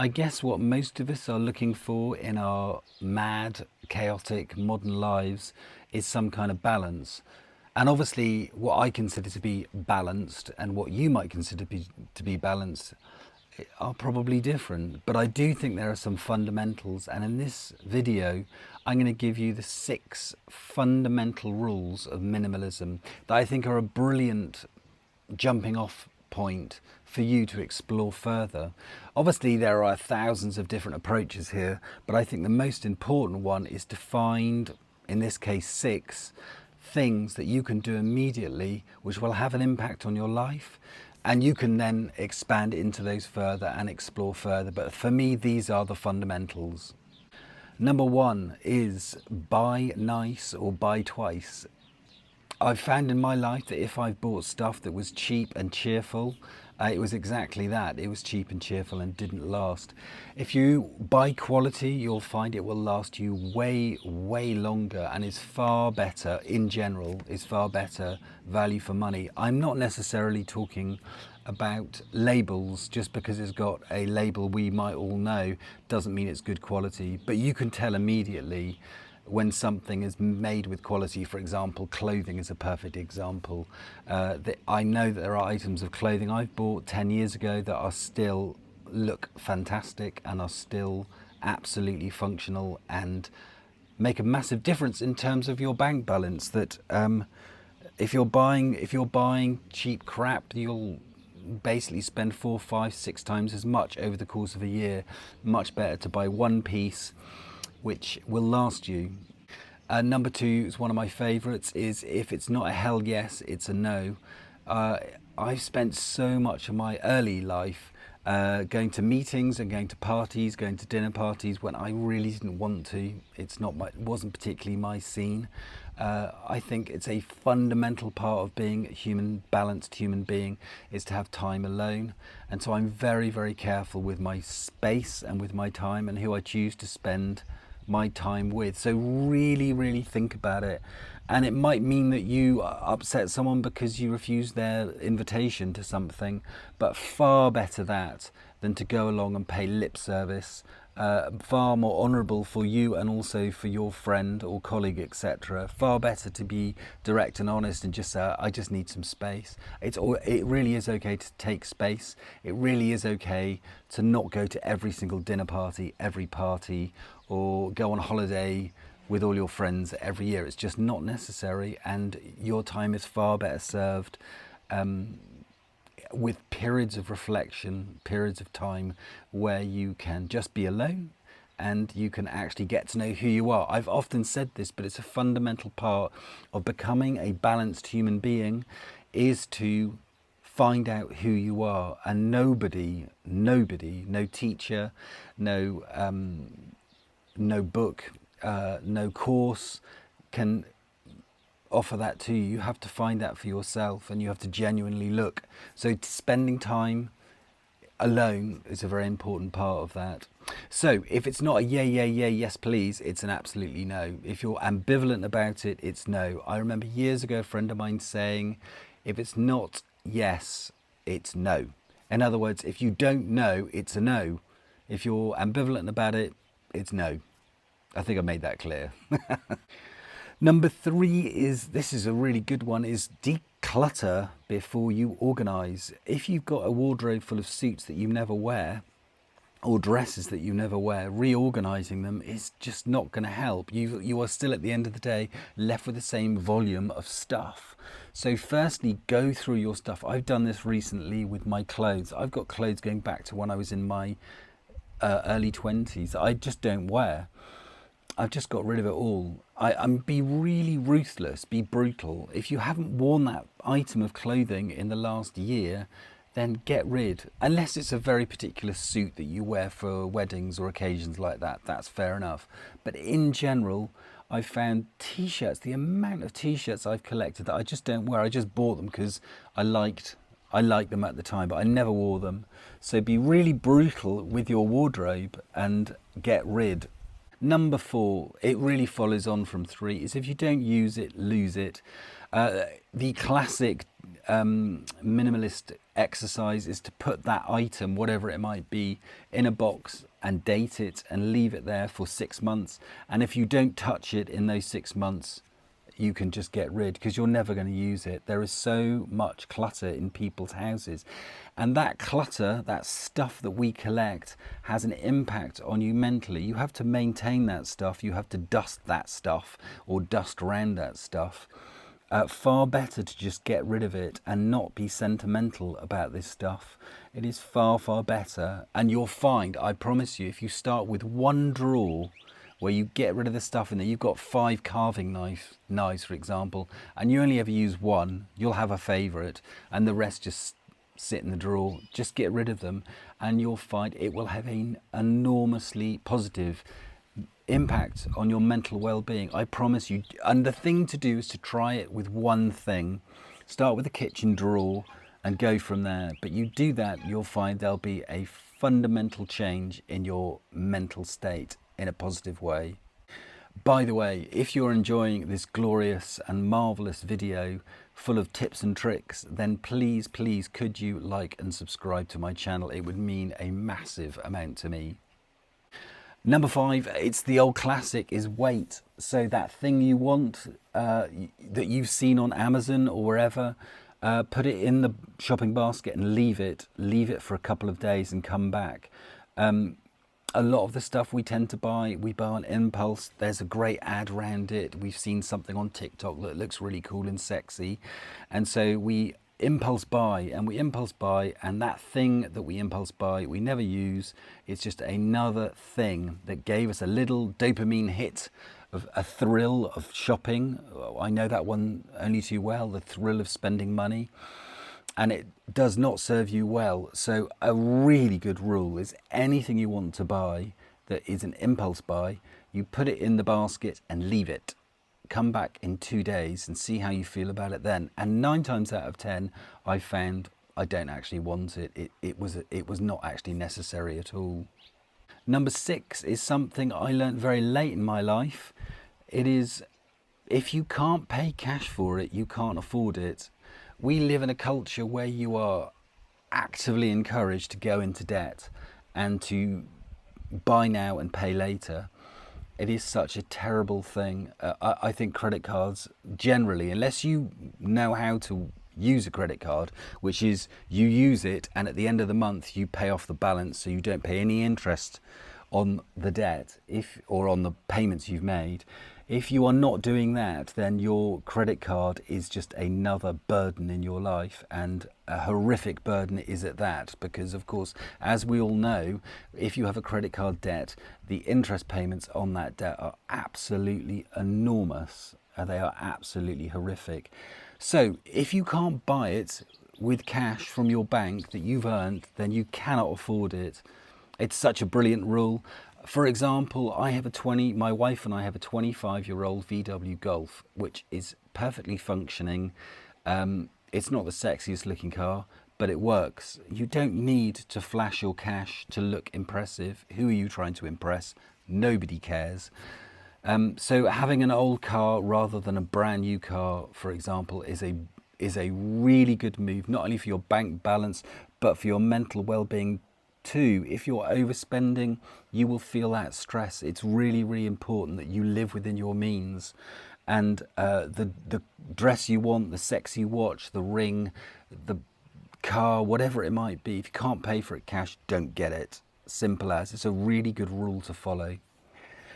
I guess what most of us are looking for in our mad, chaotic modern lives is some kind of balance. And obviously, what I consider to be balanced and what you might consider to be balanced are probably different. But I do think there are some fundamentals. And in this video, I'm going to give you the 6 fundamental rules of minimalism that I think are a brilliant jumping off point for you to explore further. Obviously there are thousands of different approaches here, but I think the most important one is to find, in this case, 6 things that you can do immediately which will have an impact on your life, and you can then expand into those further and explore further. But for me, these are the fundamentals. Number 1 is buy nice or buy twice. I've found in my life that if I've bought stuff that was cheap and cheerful, it was exactly that. It was cheap and cheerful and didn't last. If you buy quality, you'll find it will last you way, way longer and is far better in general, is far better value for money. I'm not necessarily talking about labels. Just because it's got a label we might all know doesn't mean it's good quality, but you can tell immediately when something is made with quality. For example, clothing is a perfect example. I know that there are items of clothing I've bought 10 years ago that are still look fantastic and are still absolutely functional and make a massive difference in terms of your bank balance. That if you're buying cheap crap, you'll basically spend 4, 5, 6 times as much over the course of a year. Much better to buy one piece which will last you. Number 2 is one of my favourites, is if it's not a hell yes, it's a no. I've spent so much of my early life going to meetings and going to parties, going to dinner parties when I really didn't want to. It wasn't particularly my scene. I think it's a fundamental part of being a balanced human being is to have time alone. And so I'm very, very careful with my space and with my time and who I choose to spend my time with. So really, really think about it. And it might mean that you upset someone because you refuse their invitation to something, but far better that than to go along and pay lip service. Far more honourable for you and also for your friend or colleague, etc. Far better to be direct and honest and just say, I just need some space. It really is okay to take space. It really is okay to not go to every single dinner party, every party, or go on holiday with all your friends every year. It's just not necessary, and your time is far better served with periods of reflection, periods of time where you can just be alone and you can actually get to know who you are. I've often said this, but it's a fundamental part of becoming a balanced human being is to find out who you are. And nobody, no teacher, no book, no course can offer that to you. You have to find that for yourself, and you have to genuinely look. So spending time alone is a very important part of that. So if it's not a yes please, it's an absolutely no. If you're ambivalent about it, it's no. I remember years ago a friend of mine saying, if it's not yes, it's no. In other words, if you don't know, it's a no. If you're ambivalent about it, it's no. I think I made that clear. Number 3 is, this is a really good one, is declutter before you organise. If you've got a wardrobe full of suits that you never wear, or dresses that you never wear, reorganising them is just not going to help. You are still at the end of the day left with the same volume of stuff. So firstly, go through your stuff. I've done this recently with my clothes. I've got clothes going back to when I was in my early 20s that I just don't wear. I've just got rid of it all. Be really ruthless, be brutal. If you haven't worn that item of clothing in the last year, then get rid. Unless it's a very particular suit that you wear for weddings or occasions like that, that's fair enough. But in general, I've found t-shirts, the amount of t-shirts I've collected that I just don't wear. I just bought them because I liked them at the time, but I never wore them. So be really brutal with your wardrobe and get rid. Number 4, it really follows on from 3, is if you don't use it, lose it. The classic minimalist exercise is to put that item, whatever it might be, in a box and date it and leave it there for 6 months. And if you don't touch it in those 6 months, you can just get rid, because you're never going to use it. There is so much clutter in people's houses, and that clutter, that stuff that we collect, has an impact on you mentally. You have to maintain that stuff, you have to dust that stuff or dust around that stuff. Far better to just get rid of it and not be sentimental about this stuff. It is far, far better. And you'll find, I promise you, if you start with one drawer where you get rid of the stuff in there, you've got 5 carving knives, for example, and you only ever use one, you'll have a favourite, and the rest just sit in the drawer. Just get rid of them, and you'll find it will have an enormously positive impact on your mental well-being. I promise you. And the thing to do is to try it with one thing. Start with the kitchen drawer and go from there. But you do that, you'll find there'll be a fundamental change in your mental state in a positive way. By the way, if you're enjoying this glorious and marvelous video full of tips and tricks, then please could you like and subscribe to my channel? It would mean a massive amount to me. Number 5, it's the old classic, is wait. So that thing you want, that you've seen on Amazon or wherever, put it in the shopping basket and leave it for a couple of days and come back. A lot of the stuff we tend to buy, we buy on impulse. There's a great ad around it. We've seen something on TikTok that looks really cool and sexy. And so we impulse buy, and that thing that we impulse buy, we never use. It's just another thing that gave us a little dopamine hit, of a thrill of shopping. I know that one only too well, the thrill of spending money. And it does not serve you well. So a really good rule is anything you want to buy that is an impulse buy, you put it in the basket and leave it. Come back in 2 days and see how you feel about it then. And 9 times out of 10, I found I don't actually want it. It was not actually necessary at all. Number 6 is something I learned very late in my life. It is, if you can't pay cash for it, you can't afford it. We live in a culture where you are actively encouraged to go into debt and to buy now and pay later. It is such a terrible thing. I think credit cards generally, unless you know how to use a credit card, which is you use it and at the end of the month you pay off the balance, so you don't pay any interest on the debt or on the payments you've made. If you are not doing that, then your credit card is just another burden in your life, and a horrific burden is at that, because of course, as we all know, if you have a credit card debt, the interest payments on that debt are absolutely enormous. They are absolutely horrific. So if you can't buy it with cash from your bank that you've earned, then you cannot afford it. It's such a brilliant rule. For example, my wife and I have a 25-year-old VW Golf, which is perfectly functioning. It's not the sexiest looking car, but it works. You don't need to flash your cash to look impressive. Who are you trying to impress? Nobody cares. So having an old car rather than a brand new car, for example, is a really good move, not only for your bank balance, but for your mental well-being too. If you're overspending, you will feel that stress. It's really, really important that you live within your means. And the dress you want, the sexy watch, the ring, the car, whatever it might be, if you can't pay for it cash, don't get it. Simple as. It's a really good rule to follow.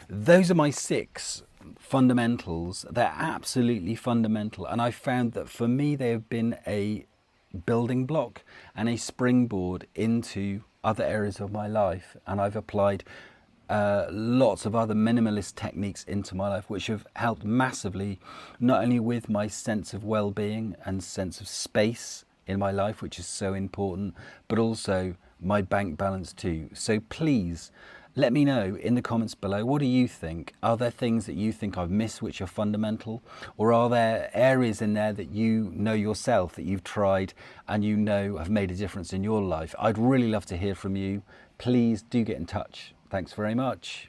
Those are my 6 fundamentals. They're absolutely fundamental. And I found that for me, they have been a building block and a springboard into other areas of my life, and I've applied lots of other minimalist techniques into my life, which have helped massively, not only with my sense of well-being and sense of space in my life, which is so important, but also my bank balance too. So please let me know in the comments below, what do you think? Are there things that you think I've missed which are fundamental? Or are there areas in there that you know yourself, that you've tried and you know have made a difference in your life? I'd really love to hear from you. Please do get in touch. Thanks very much.